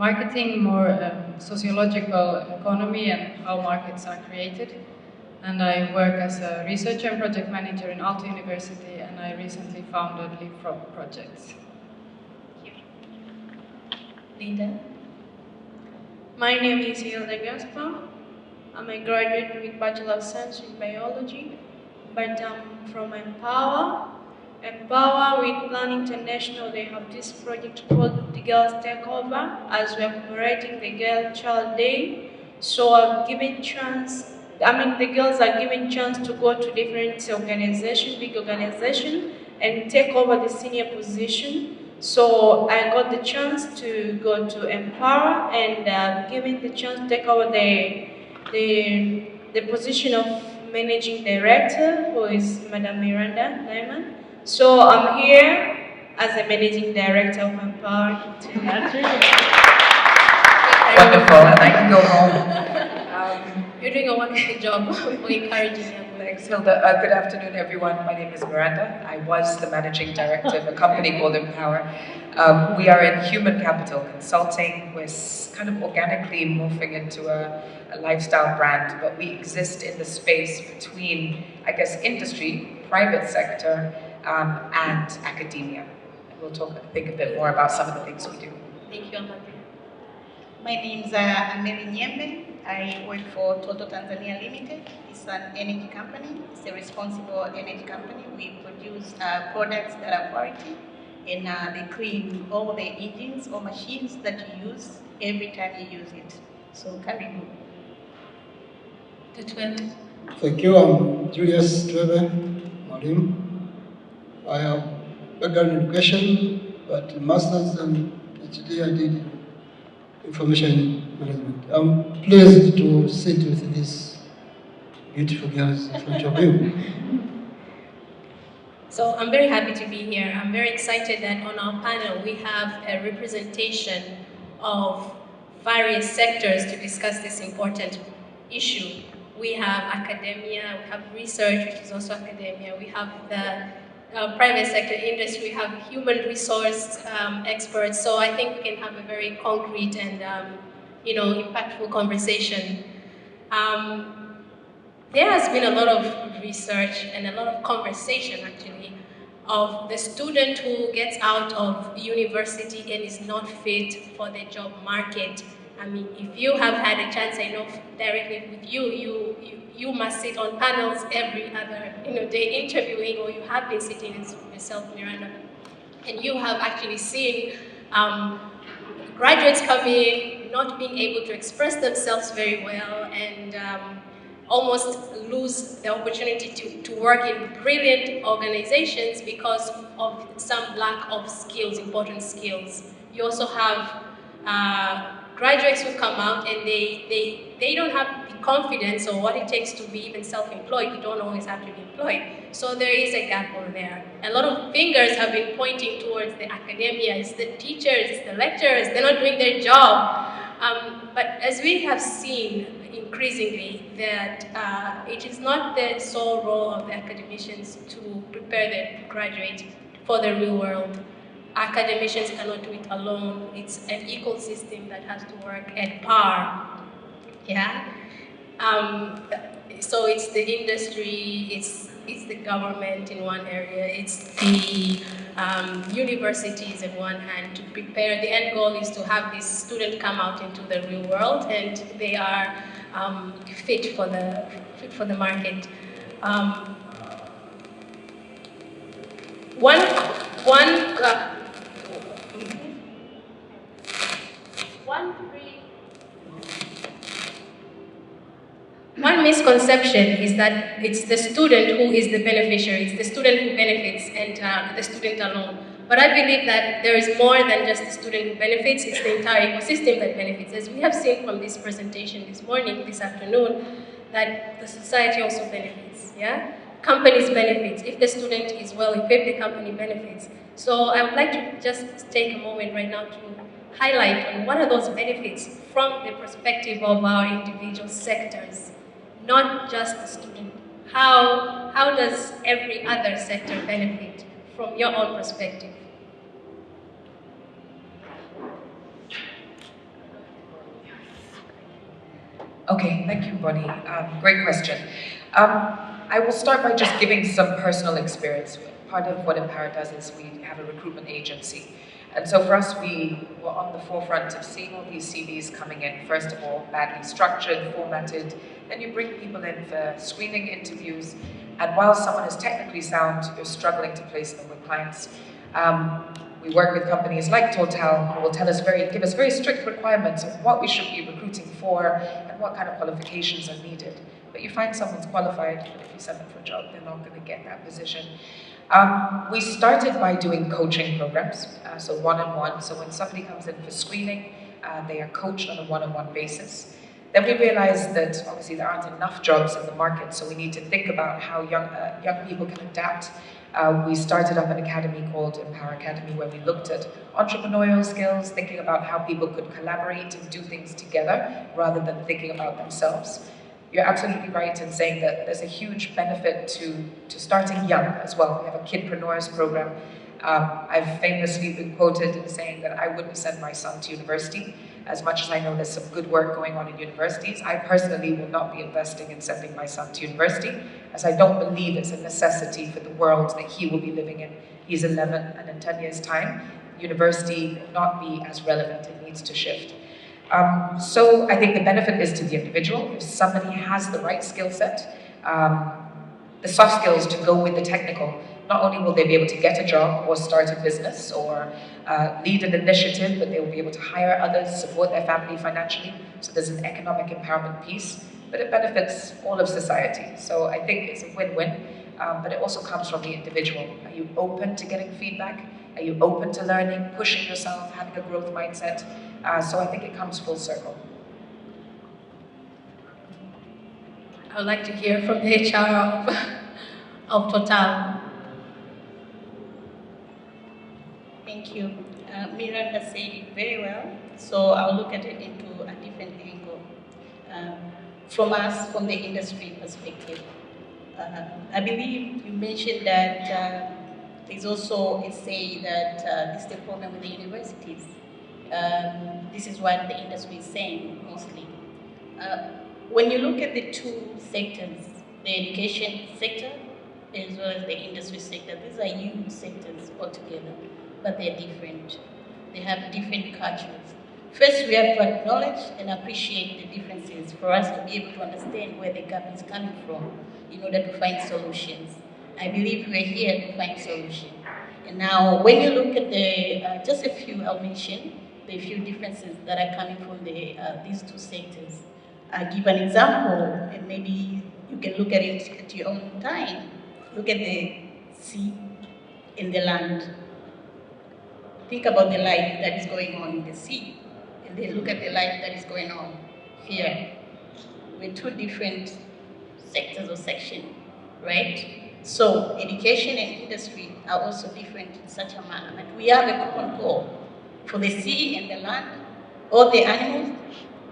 marketing, more sociological economy and how markets are created. And I work as a researcher and project manager in Aalto University, and I recently founded Leapfrog Projects. Thank you. Linda? My name is Hilda Gaspar. I'm a graduate with Bachelor of Science in Biology, but I'm from Empower. Empower with Plan International, they have this project called the Girls Takeover, as we're commemorating the Girl Child Day. So I've given the girls are given chance to go to different organizations, big organizations, and take over the senior position. So I got the chance to go to Empower and given the chance to take over the position of managing director, who is Madam Miranda Naiman. So I'm here as a managing director of Empower. Wonderful, and I can go home. You're doing a wonderful job for encouraging them. Thanks, Hilda. Good afternoon, everyone. My name is Miranda. I was the managing director of a company called Empower. We are in human capital consulting. We're kind of organically morphing into a lifestyle brand, but we exist in the space between, I guess, industry, private sector, and academia. And we'll talk, I think, a bit more about some of the things we do. Thank you, Amelye. My name is Amelye Nyembe. I work for Total Tanzania Limited. It's an energy company. It's a responsible energy company. We produce products that are quality, and they clean all the engines or machines that you use every time you use it. So, karibu. Tweve. Thank you. I'm Julius Tweve, Mwalimu. I have background in education, but master's and PhD I did in information management. I'm pleased to sit with these beautiful girls in front of you. So I'm very happy to be here. I'm very excited that on our panel we have a representation of various sectors to discuss this important issue. We have academia, we have research, which is also academia, we have the private sector industry, we have human resource experts, so I think we can have a very concrete and impactful conversation. There has been a lot of research and a lot of conversation actually of the student who gets out of university and is not fit for the job market. I mean, if you have had a chance, I know directly with you must sit on panels every other day interviewing, or you have been sitting yourself, Miranda, and you have actually seen graduates come in not being able to express themselves very well and almost lose the opportunity to work in brilliant organizations because of some lack of skills, important skills. You also have graduates who come out and they don't have the confidence or what it takes to be even self-employed. You don't always have to be employed. So there is a gap over there. A lot of fingers have been pointing towards the academia. It's the teachers, it's the lecturers, they're not doing their job. But as we have seen increasingly that it is not the sole role of the academicians to prepare the graduate for the real world. Academicians cannot do it alone. It's an ecosystem that has to work at par. Yeah. So it's the industry, it's the government in one area, it's the universities in one hand to prepare. The end goal is to have these students come out into the real world and they are fit for the market. One misconception is that it's the student who is the beneficiary, it's the student who benefits and the student alone. But I believe that there is more than just the student who benefits, it's the entire ecosystem that benefits. As we have seen from this presentation this morning, this afternoon, that the society also benefits, yeah? Companies benefit. If the student is well equipped, the company benefits. So I would like to just take a moment right now to highlight on what are those benefits from the perspective of our individual sectors, not just the student. How does every other sector benefit from your own perspective? Okay, thank you, Mboni. Great question. I will start by just giving some personal experience. Part of what Empower does is we have a recruitment agency. And so for us, we were on the forefront of seeing all these CVs coming in, first of all, badly structured, formatted. Then you bring people in for screening interviews. And while someone is technically sound, you're struggling to place them with clients. We work with companies like Total, who will give us very strict requirements of what we should be recruiting for and what kind of qualifications are needed. But you find someone's qualified, but if you send them for a job, they're not going to get that position. We started by doing coaching programs, so one-on-one. So when somebody comes in for screening, they are coached on a one-on-one basis. Then we realized that obviously there aren't enough jobs in the market, so we need to think about how young people can adapt. We started up an academy called Empower Academy, where we looked at entrepreneurial skills, thinking about how people could collaborate and do things together rather than thinking about themselves. You're absolutely right in saying that there's a huge benefit to starting young as well. We have a Kidpreneurs program. I've famously been quoted in saying that I wouldn't send my son to university. As much as I know there's some good work going on in universities, I personally will not be investing in sending my son to university, as I don't believe it's a necessity for the world that he will be living in. He's 11, and in 10 years' time, university will not be as relevant. It needs to shift. So I think the benefit is to the individual. If somebody has the right skill set, the soft skills to go with the technical, not only will they be able to get a job or start a business or lead an initiative, but they will be able to hire others, support their family financially. So there's an economic empowerment piece, but it benefits all of society. So I think it's a win-win, but it also comes from the individual. Are you open to getting feedback? Are you open to learning, pushing yourself, having a growth mindset? So I think it comes full circle. I would like to hear from the HR of Total. Thank you. Miranda said it very well, so I'll look at it into a different angle. From the industry perspective, I believe you mentioned that there's also a say that this is the problem with the universities. This is what the industry is saying mostly. When you look at the two sectors, the education sector as well as the industry sector, these are huge sectors altogether, but they're different. They have different cultures. First, we have to acknowledge and appreciate the differences for us to be able to understand where the gap is coming from in order to find solutions. I believe we're here to find solutions. And now, when you look at the, just a few, I'll mention the few differences that are coming from these two sectors. I'll give an example, and maybe you can look at it at your own time. Look at the sea and the land. Think about the life that is going on in the sea, and then look at the life that is going on here. We're two different sectors or sections, right? So education and industry are also different in such a manner, but we have a common goal. For the sea and the land, all the animals,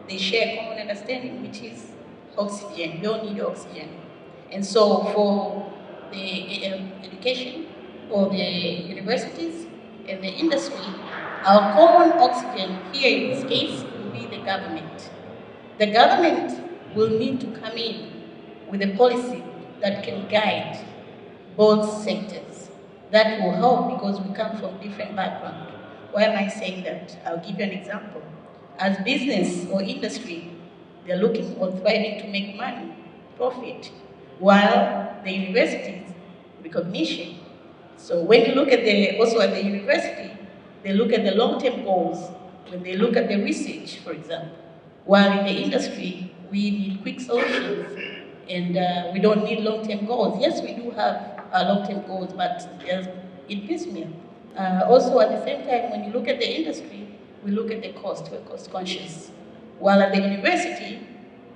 they share a common understanding, which is oxygen. We all need oxygen. And so for the education or the universities and the industry, our common oxygen here in this case will be the government. The government will need to come in with a policy that can guide both sectors. That will help because we come from different backgrounds. Why am I saying that? I'll give you an example. As business or industry, they're looking or thriving to make money, profit, while the universities, recognition. So when you look at also at the university, they look at the long-term goals. When they look at the research, for example, while in the industry, we need quick solutions, and we don't need long-term goals. Yes, we do have long-term goals, but in piecemeal. Also, at the same time, when you look at the industry, we look at the cost. We're cost conscious. While at the university,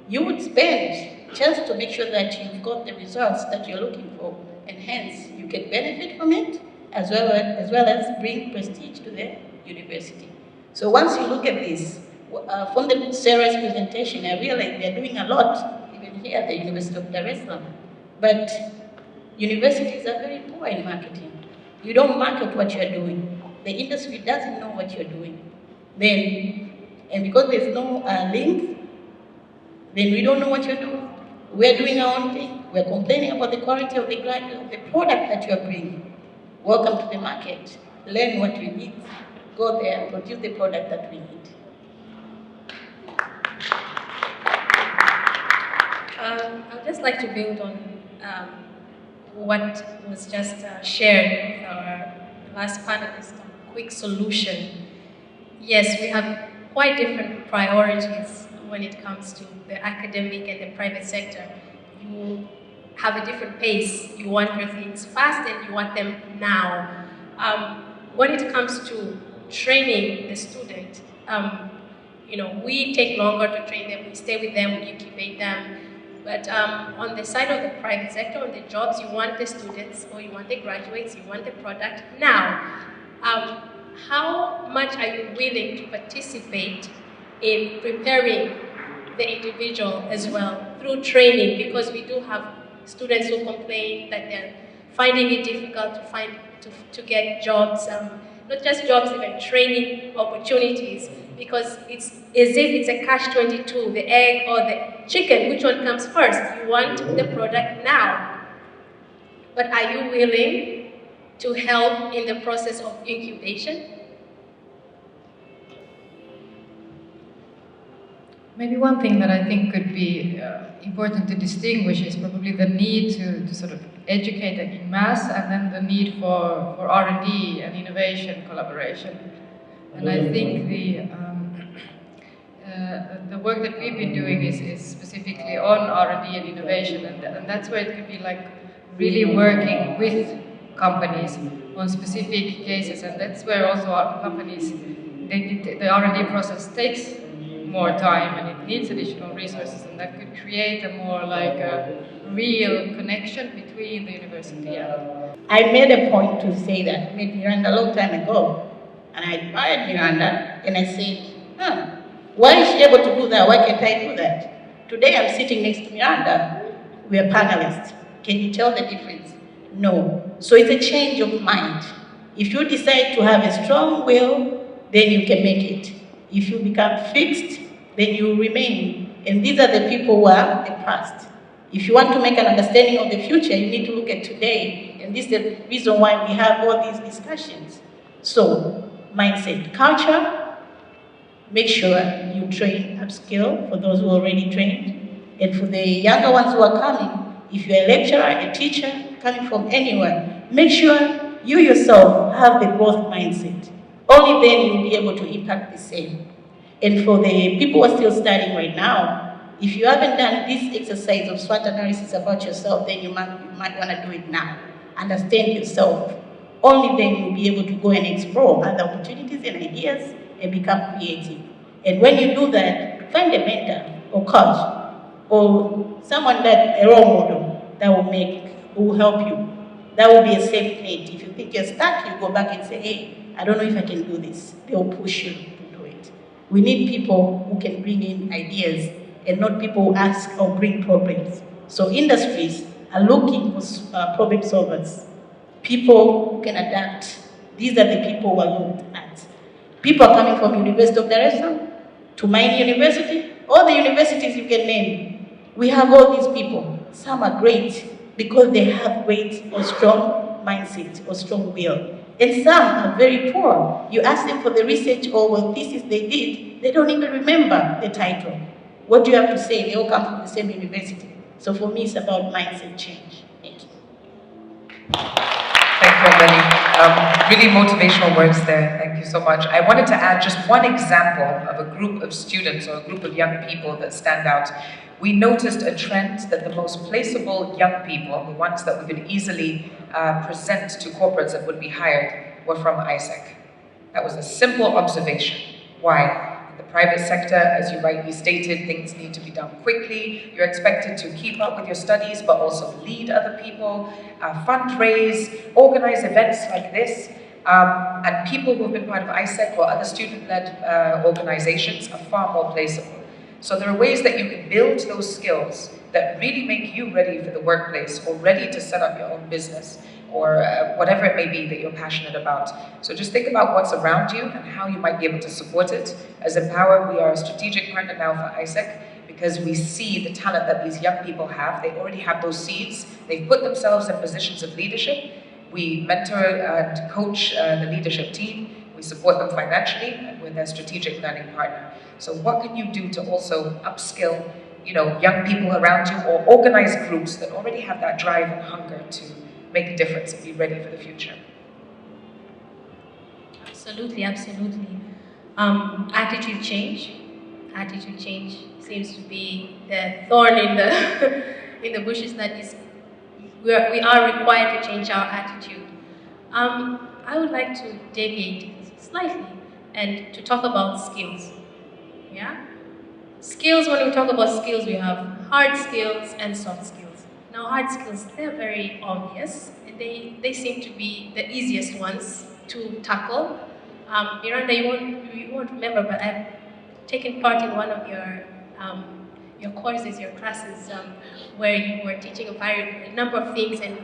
you would spend just to make sure that you've got the results that you're looking for, and hence you can benefit from it as well as bring prestige to the university. So once you look at this, from the Sarah's presentation, I realized they're doing a lot, even here at the University of Dar es Salaam. But universities are very poor in marketing. You don't market what you're doing. The industry doesn't know what you're doing. And because there's no link, then we don't know what you're doing. We're doing our own thing. We're complaining about the quality of the product that you're bringing. Welcome to the market. Learn what you need. Go there and produce the product that we need. I'd just like to build on what was just shared with our last panelist on quick solution. Yes, we have quite different priorities when it comes to the academic and the private sector. You have a different pace. You want your things fast and you want them now. When it comes to training the student, we take longer to train them. We stay with them, we incubate them. But on the side of the private sector, on the jobs, you want the students or you want the graduates, you want the product now. How much are you willing to participate in preparing the individual as well through training? Because we do have students who complain that they're finding it difficult to get jobs, not just jobs, even training opportunities, because it's as if it's a catch-22, the egg or the chicken, which one comes first? You want the product now, but are you willing to help in the process of incubation? Maybe one thing that I think could be important to distinguish is probably the need to sort of educate in mass, and then the need for R&D and innovation collaboration. And I think the work that we've been doing is specifically on R&D and innovation, and that's where it could be like really working with companies on specific cases, and that's where also our companies, the R&D process takes more time and it needs additional resources, and that could create a more like a real connection between the university and... I made a point to say that. I met Miranda a long time ago, and I admired Miranda, and I said, why is she able to do that? Why can't I do that? Today I'm sitting next to Miranda. We are panelists. Can you tell the difference? No. So it's a change of mind. If you decide to have a strong will, then you can make it. If you become fixed, then you remain. And these are the people who are the past. If you want to make an understanding of the future, you need to look at today. And this is the reason why we have all these discussions. So, mindset, culture, make sure you train upskill for those who are already trained. And for the younger ones who are coming, if you're a lecturer, a teacher, coming from anywhere, make sure you yourself have the growth mindset. Only then you'll be able to impact the same. And for the people who are still studying right now, if you haven't done this exercise of SWOT analysis about yourself, then you might want to do it now. Understand yourself. Only then you'll be able to go and explore other opportunities and ideas and become creative. And when you do that, find a mentor or coach or someone that, a role model that will help you. That will be a safe net. If you think you're stuck, you go back and say, hey, I don't know if I can do this. They'll push you to do it. We need people who can bring in ideas and not people who ask or bring problems. So industries are looking for problem solvers, people who can adapt. These are the people who are looked at. People are coming from University of Dar es Salaam, Tumaini University, all the universities you can name. We have all these people. Some are great because they have great or strong mindset or strong will. And some are very poor. You ask them for the research or thesis they did, they don't even remember the title. What do you have to say? They all come from the same university. So for me, it's about mindset change. Thank you. Thank you, Amelye. Really motivational words there. Thank you so much. I wanted to add just one example of a group of students or a group of young people that stand out. We noticed a trend that the most placeable young people, the ones that we could easily present to corporates that would be hired, were from ISEC. That was a simple observation. Why? In the private sector, as you rightly stated, things need to be done quickly. You're expected to keep up with your studies, but also lead other people, fundraise, organize events like this. And people who have been part of ISEC or other student-led organizations are far more placeable. So there are ways that you can build those skills that really make you ready for the workplace or ready to set up your own business or whatever it may be that you're passionate about. So just think about what's around you and how you might be able to support it. As Empower, we are a strategic partner now for ISEC because we see the talent that these young people have. They already have those seeds. They've put themselves in positions of leadership. We mentor and coach the leadership team. We support them financially, and we're their strategic planning partner. So what can you do to also upskill, young people around you, or organize groups that already have that drive and hunger to make a difference and be ready for the future? Absolutely, absolutely. Attitude change. Attitude change seems to be the thorn in the in the bushes that is we are required to change our attitude. I would like to deviate slightly and to talk about skills. Yeah? Skills, when we talk about skills, we have hard skills and soft skills. Now, hard skills, they're very obvious, and they seem to be the easiest ones to tackle. Miranda, you won't remember, but I've taken part in one of your courses, your classes, where you were teaching a number of things, and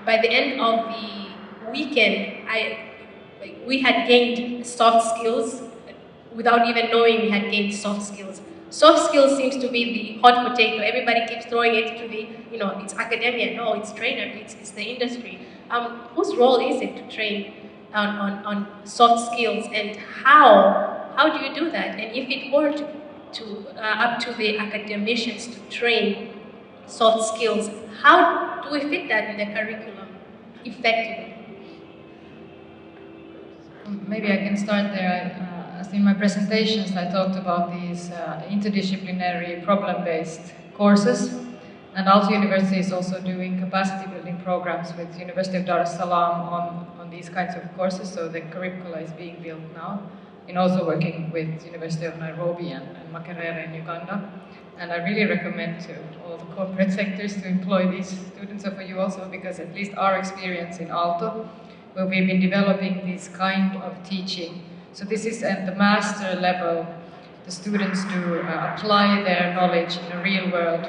by the end of the weekend, we had gained soft skills without even knowing we had gained soft skills. Soft skills seems to be the hot potato. Everybody keeps throwing it to the, it's academia. No, it's trainer. It's the industry. Whose role is it to train on soft skills, and how do you do that? And if it were up to the academicians to train soft skills, how do we fit that in the curriculum effectively? Maybe I can start there. As in my presentations, I talked about these interdisciplinary problem-based courses, and Aalto University is also doing capacity building programs with University of Dar es Salaam on these kinds of courses, so the curricula is being built now, and also working with University of Nairobi and Makerere in Uganda. And I really recommend to all the corporate sectors to employ these students, so for you also, because at least our experience in Aalto, where we've been developing this kind of teaching. So this is at the master level. The students do apply their knowledge in a real world,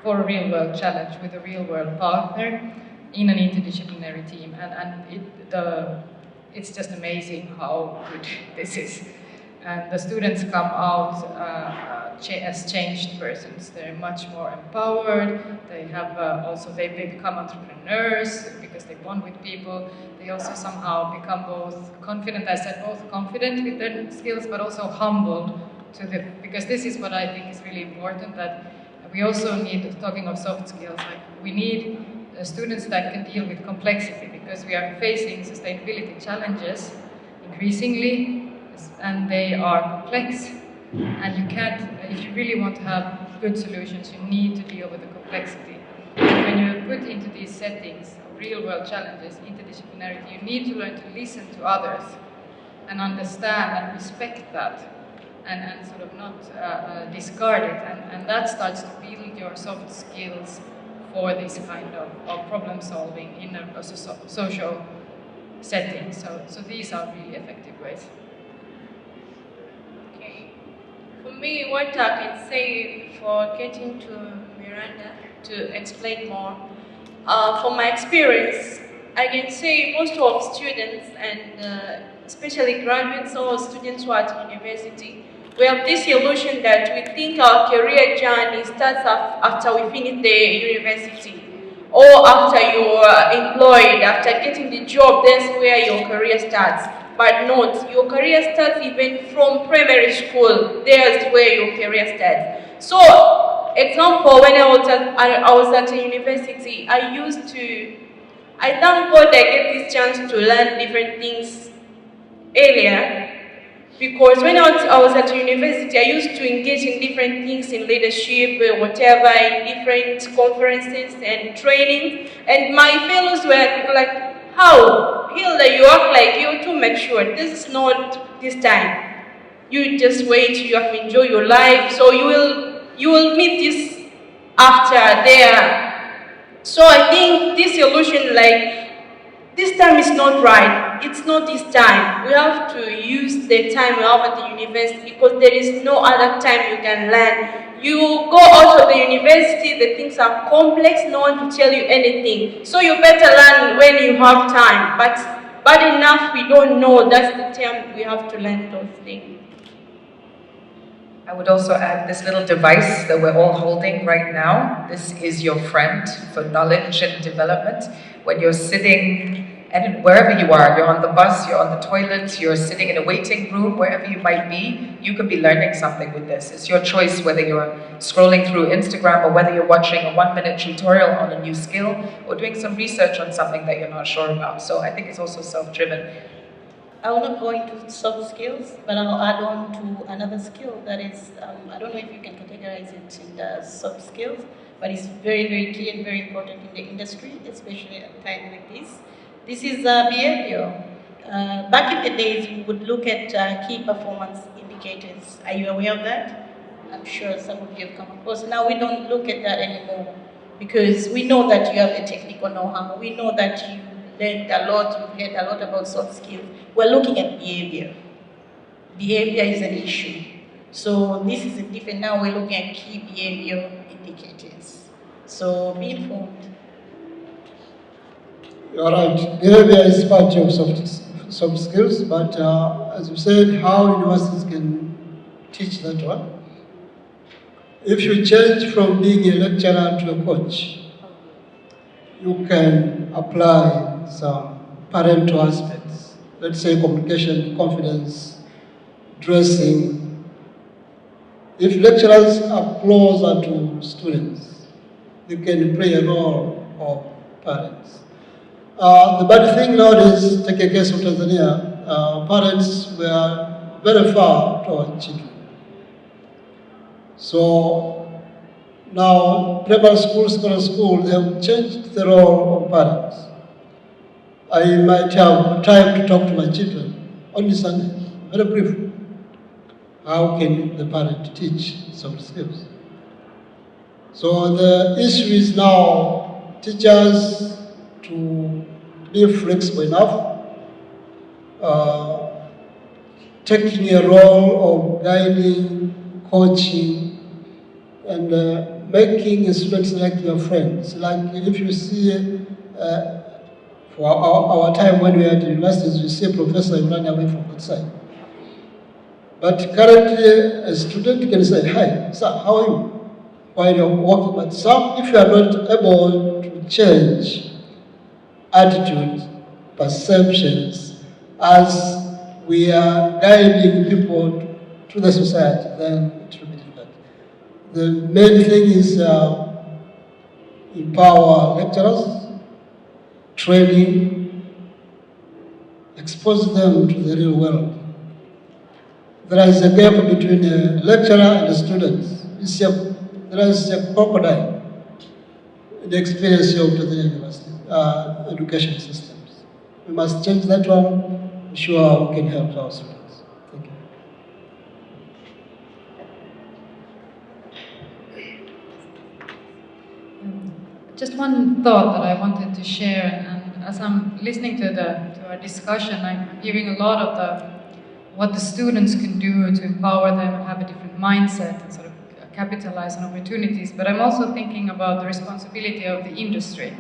for a real world challenge with a real world partner in an interdisciplinary team. And it's just amazing how good this is. And the students come out as changed persons. They're much more empowered. They have they become entrepreneurs because they bond with people. They also somehow become both confident. I said both confident with their skills, but also humbled because this is what I think is really important. That we also need, talking of soft skills, we need students that can deal with complexity, because we are facing sustainability challenges increasingly, and they are complex. And you can't, if you really want to have good solutions, you need to deal with the complexity. When you're put into these settings, real-world challenges, interdisciplinarity, you need to learn to listen to others and understand and respect that, and sort of not discard it. And that starts to build your soft skills for this kind of problem solving in a social setting. So these are really effective ways. For me, what I can say for getting to Miranda to explain more, from my experience, I can say most of students, and especially graduates or students who are at university, we have this illusion that we think our career journey starts after we finish the university, or after you are employed, after getting the job, that's where your career starts. But not, your career starts even from primary school. There's where your career starts. So, example, when I was at a university, I thank God I get this chance to learn different things earlier, because when I was at university, I used to engage in different things in leadership, whatever, in different conferences and training, and my fellows were like, how? Hilda, you act like you're too mature. This is not this time. You just wait, you have to enjoy your life, so you will meet this after there. So I think this illusion, this time is not right. It's not this time. We have to use the time we have at the university, because there is no other time you can learn. You go out of the university, the things are complex, no one to tell you anything. So you better learn when you have time. But bad enough, we don't know. That's the time we have to learn those things. I would also add this little device that we're all holding right now. This is your friend for knowledge and development. When you're sitting, and wherever you are, you're on the bus, you're on the toilet, you're sitting in a waiting room, wherever you might be, you could be learning something with this. It's your choice whether you're scrolling through Instagram or whether you're watching a 1-minute tutorial on a new skill or doing some research on something that you're not sure about. So I think it's also self-driven. I will not go into soft skills, but I'll add on to another skill that is, I don't know if you can categorize it in the soft skills, but it's very, very key and very important in the industry, especially at a time like this. This is behavior. Back in the days, you would look at key performance indicators. Are you aware of that? I'm sure some of you have come across. Now we don't look at that anymore because we know that you have the technical know-how. We know that you learned a lot, you've heard a lot about soft skills. We're looking at behavior. Behavior is an issue. So this is different. Now we're looking at key behavior indicators. So be informed. You're right. Behavior is part of soft skills, but as you said, how universities can teach that one. If you change from being a lecturer to a coach, you can apply some parental aspects. Let's say communication, confidence, dressing. If lecturers are closer to students, they can play a role of parents. The bad thing nowadays, take a case of Tanzania, parents were very far to our children. So now, primary school, secondary school, they have changed the role of parents. I might have time to talk to my children only Sunday, very brief. How can the parent teach soft skills? So the issue is now teachers to be flexible enough, taking a role of guiding, coaching, and making students like your friends. Like if you see, for our time when we were at universities, you see a professor, you run away from that side. But currently, a student can say, "Hi, sir, how are you?" while you're working. But some, if you are not able to change attitudes, perceptions, as we are guiding people to the society, then it will be difficult. The main thing is empower lecturers, training, expose them to the real world. There is a gap between a lecturer and the students. There is a crocodile in the experience of the university education systems. We must change that one. I'm sure we can help our students. Thank you. Just one thought that I wanted to share, and as I'm listening to our discussion, I'm hearing a lot of what the students can do to empower them and have a different mindset and sort of capitalize on opportunities. But I'm also thinking about the responsibility of the industry.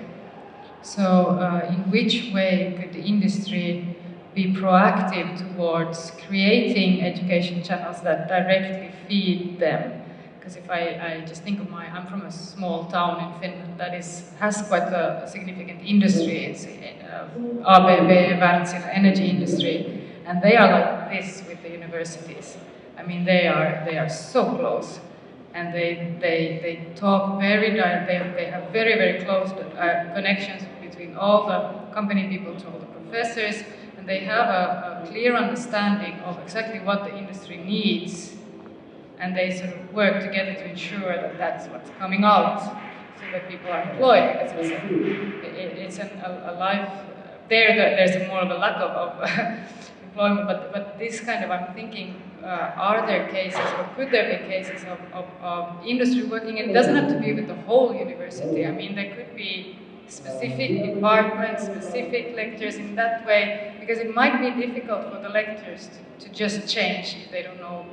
So, in which way could the industry be proactive towards creating education channels that directly feed them? Because if I just think of I'm from a small town in Finland that has quite a significant industry. It's ABB, Wärtsilä energy industry, and they are like this with the universities. I mean, they are so close, and they talk very direct. They have very, very close connections between all the company people to all the professors, and they have a clear understanding of exactly what the industry needs. And they sort of work together to ensure that that's what's coming out, so that people are employed. It's a life there's more of a lack of employment, but this kind of, I'm thinking, are there cases, or could there be cases of industry working? And it doesn't have to be with the whole university. I mean, there could be specific departments, specific lectures in that way, because it might be difficult for the lectures to just change if they don't know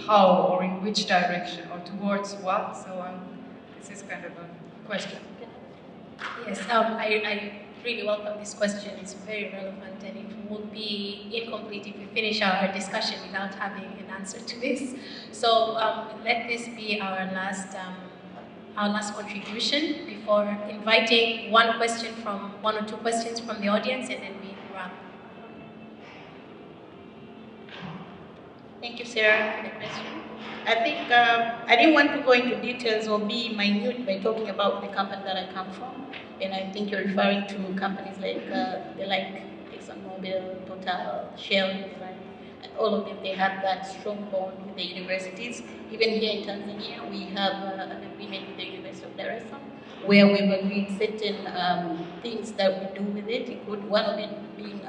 how or in which direction or towards what. So this is kind of a question. Yes, I really welcome this question. It's very relevant, and it would be incomplete if we finish our discussion without having an answer to this. So let this be our last contribution before inviting one or two questions from the audience, and then we wrap. Thank you, Sarah, for the question. I think I didn't want to go into details or be minute by talking about the company that I come from, and I think you're referring to companies like ExxonMobil, Total, Shell, and all of them. They have that strong bond with the universities. Even here in Tanzania, we have an agreement with the University of Dar es Salaam, where we've agreed certain things that we do with it, including one of it being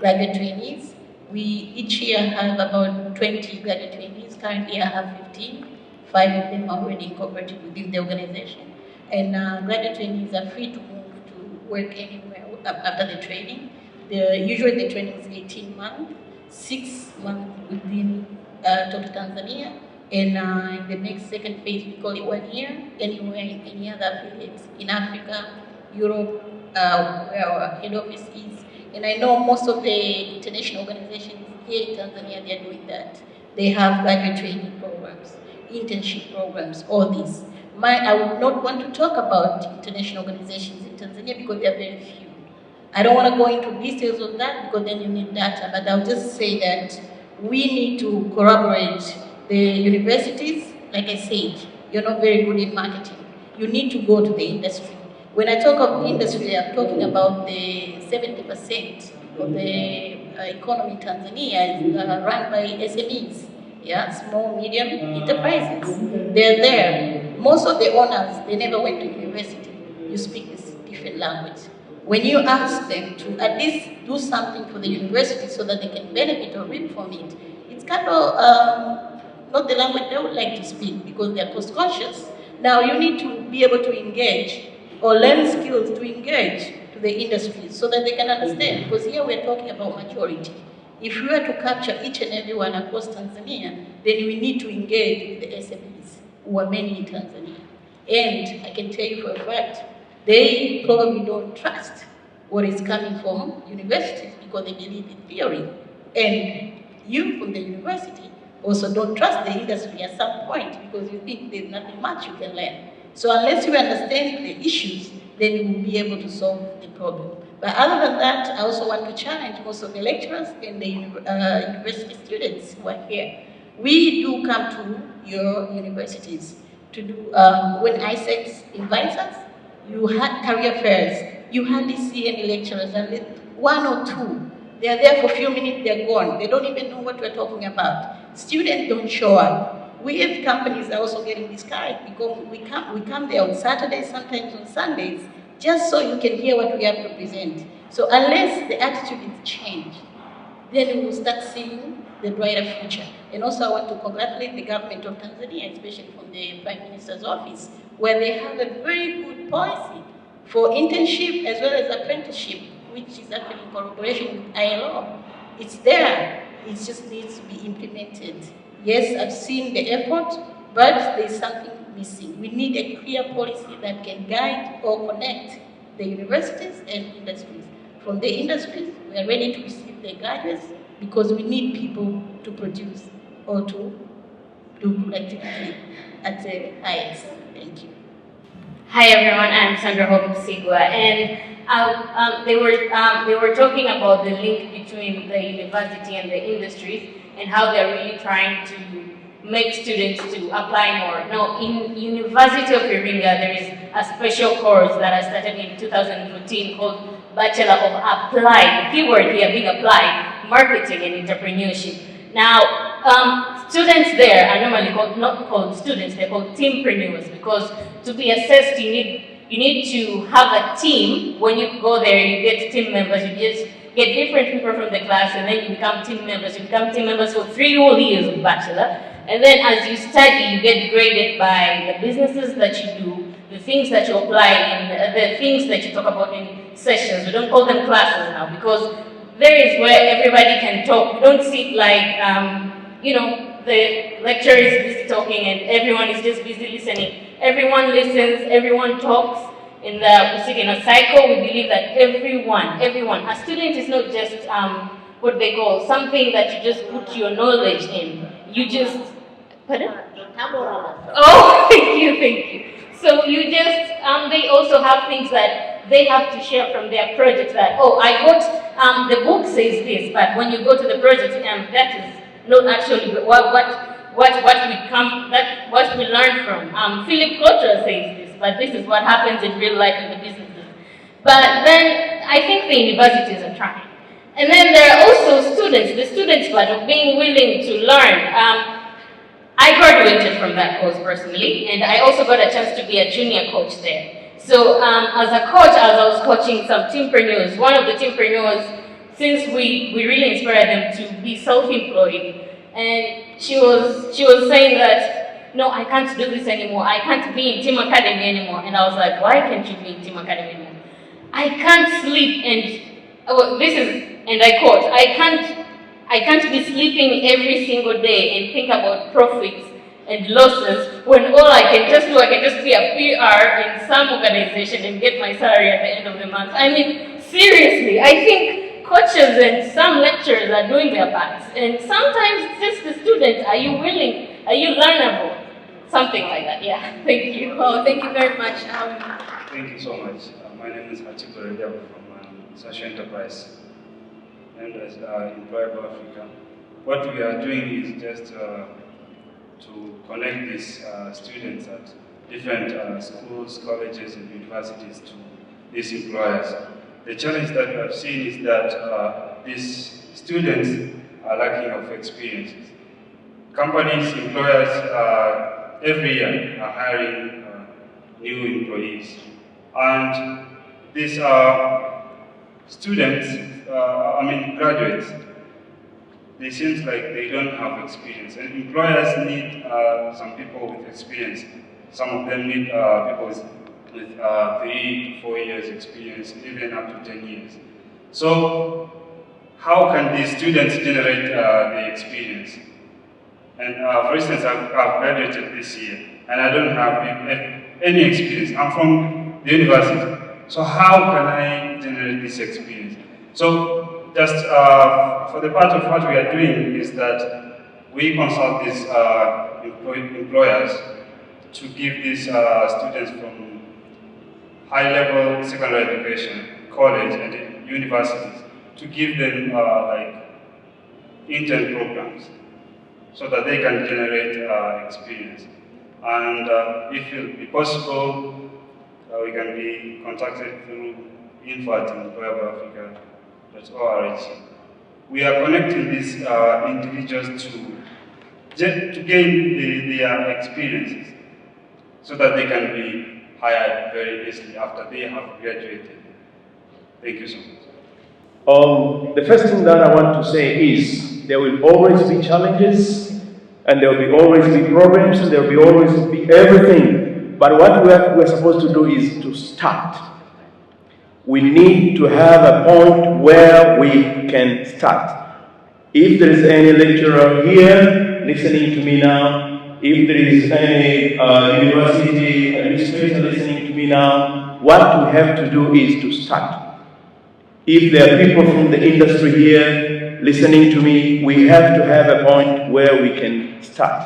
graduate trainees. We each year have about 20 graduate trainees. Currently I have 15. 5 of them are already incorporated within the organization. And graduate trainees are free to move to work anywhere after the training. Usually the training is 18 months, 6 months within Total Tanzania. And in the next second phase, we call it 1 year, anywhere in any other affiliates in Africa, Europe, where our head office is. And I know most of the international organizations here in Tanzania, they are doing that. They have graduate training programs, internship programs, all this. I would not want to talk about international organizations in Tanzania because there are very few. I don't want to go into details of that because then you need data, but I'll just say that we need to corroborate the universities. Like I said, you're not very good in marketing. You need to go to the industry. When I talk of industry, I'm talking about the 70% of the economy in Tanzania is run by SMEs, small, medium enterprises. They're there. Most of the owners, they never went to university. You speak this different language. When you ask them to at least do something for the university so that they can benefit or reap from it, it's kind of not the language they would like to speak because they're cost conscious. Now you need to be able to engage or learn skills to engage to the industry so that they can understand. Because here we're talking about majority. If we were to capture each and every one across Tanzania, then we need to engage with the SMEs, who are many in Tanzania. And I can tell you for a fact, they probably don't trust what is coming from universities because they believe in theory. And you from the university also don't trust the industry at some point because you think there's nothing much you can learn. So unless you understand the issues, then you will be able to solve the problem. But other than that, I also want to challenge most of the lecturers and the university students who are here. We do come to your universities to do, when ISEX invites us, you had career fairs, you hardly see any lecturers, and one or two. They are there for a few minutes, they're gone. They don't even know what we're talking about. Students don't show up. We as companies are also getting discouraged because we come there on Saturdays, sometimes on Sundays, just so you can hear what we have to present. So unless the attitude is changed, then we will start seeing the brighter future. And also I want to congratulate the government of Tanzania, especially from the Prime Minister's office, where they have a very good policy for internship as well as apprenticeship, which is actually in collaboration with ILO. It's there, it just needs to be implemented. Yes, I've seen the effort, but there's something missing. We need a clear policy that can guide or connect the universities and industries. From the industries, we are ready to receive the graduates because we need people to produce or to do productivity at the highest. Thank you. Hi everyone, I'm Sandra Hope Sigwa, and they were talking about the link between the university and the industries and how they're really trying to make students to apply more. Now, in University of Iringa, there is a special course that I started in 2014 called Bachelor of Applied, the keyword here being applied, Marketing and Entrepreneurship. Now, students there are normally not called students, they're called teampreneurs, because to be assessed, you need to have a team. When you go there, you get team members, you just get different people from the class, and then you become team members. You become team members for 3 whole years of bachelor. And then as you study, you get graded by the businesses that you do, the things that you apply, and the things that you talk about in sessions. We don't call them classes now, because there is where everybody can talk. You don't sit like, the lecturer is busy talking and everyone is just busy listening. Everyone listens, everyone talks, in the cycle, we believe that everyone, a student is not just what they call something that you just put your knowledge in. You just, pardon? Oh, thank you. So you just, they also have things that they have to share from their project that, oh, I got, the book says this, but when you go to the project, that is not actually what we learn from. Philip Kotler says this, but this is what happens in real life in the businesses. But then I think the universities are trying. And then there are also students, the students part of being willing to learn. I graduated from that course personally, and I also got a chance to be a junior coach there. So as a coach, as I was coaching some teampreneurs, one of the teampreneurs, since we really inspired them to be self-employed, and she was saying that, no, I can't do this anymore. I can't be in Team Academy anymore. And I was like, why can't you be in Team Academy anymore? I can't sleep and I quote, I can't be sleeping every single day and think about profits and losses when all I can just be a PR in some organization and get my salary at the end of the month. I mean, seriously, I think coaches and some lecturers are doing their parts. And sometimes it's just the students, are you willing? Are you learnable? Something like that, yeah. Thank you. Oh, thank you very much. Thank you so much. My name is Kibelloh from Social Enterprise and as Employable Africa. What we are doing is just to connect these students at different schools, colleges, and universities to these employers. The challenge that we have seen is that these students are lacking of experiences. Companies, employers, every year are hiring new employees. And these are students, graduates. It seems like they don't have experience. And employers need some people with experience. Some of them need people with 3 to 4 years experience, even up to 10 years. So how can these students generate the experience? And for instance, I've graduated this year, and I don't have any experience. I'm from the university. So how can I generate this experience? So just for the part of what we are doing is that we consult these employers to give these students from high-level secondary education, college, and universities, to give them intern programs so that they can generate experience. And if it will be possible, we can be contacted through info@employableafrica.org. We are connecting these individuals to gain their experiences so that they can be hired very easily after they have graduated. Thank you so much. The first thing that I want to say is there will always be challenges, and there will always be problems, and there will always be everything. But what we're supposed to do is to start. We need to have a point where we can start. If there is any lecturer here listening to me now, if there is any university administrator listening to me now, what we have to do is to start. If there are people from the industry here listening to me, we have to have a point where we can start.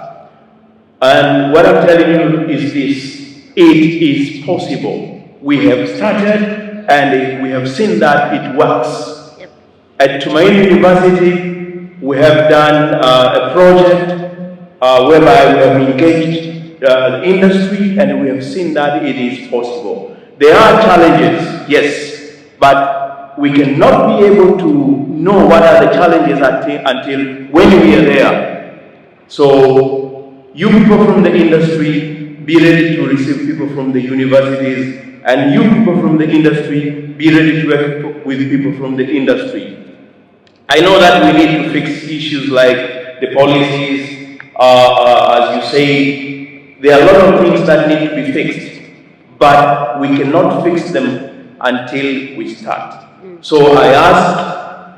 And what I'm telling you is this: it is possible. We have started and we have seen that it works. Yep. At Tumaini University, we have done a project whereby we have engaged the industry, and we have seen that it is possible. There are challenges, yes, but we cannot be able to know what are the challenges until when we are there. So you people from the industry, be ready to receive people from the universities, and you people from the industry, be ready to work with people from the industry. I know that we need to fix issues like the policies. As you say, there are a lot of things that need to be fixed, but we cannot fix them until we start. So I ask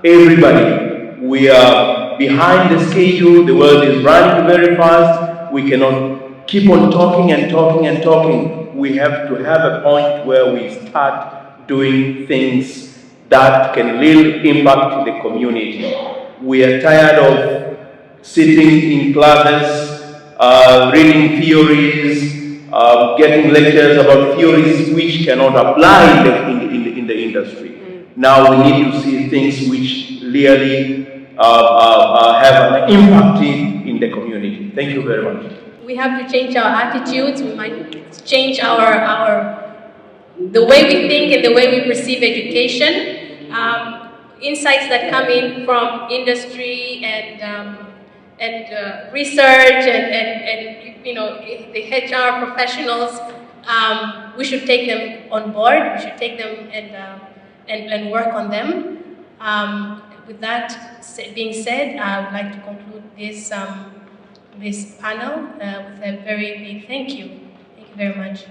everybody, we are behind the schedule, the world is running very fast, we cannot keep on talking and talking and talking. we have to have a point where we start doing things that can really impact the community. We are tired of sitting in classes, reading theories, getting lectures about theories which cannot apply in the industry. Now we need to see things which really have an impact in the community. Thank you very much. We have to change our attitudes. We might change the way we think and the way we perceive education. Insights that come in from industry and research and the HR professionals, we should take them on board. We should take them and work on them. With that being said, I would like to conclude this panel with a very big thank you. Thank you very much.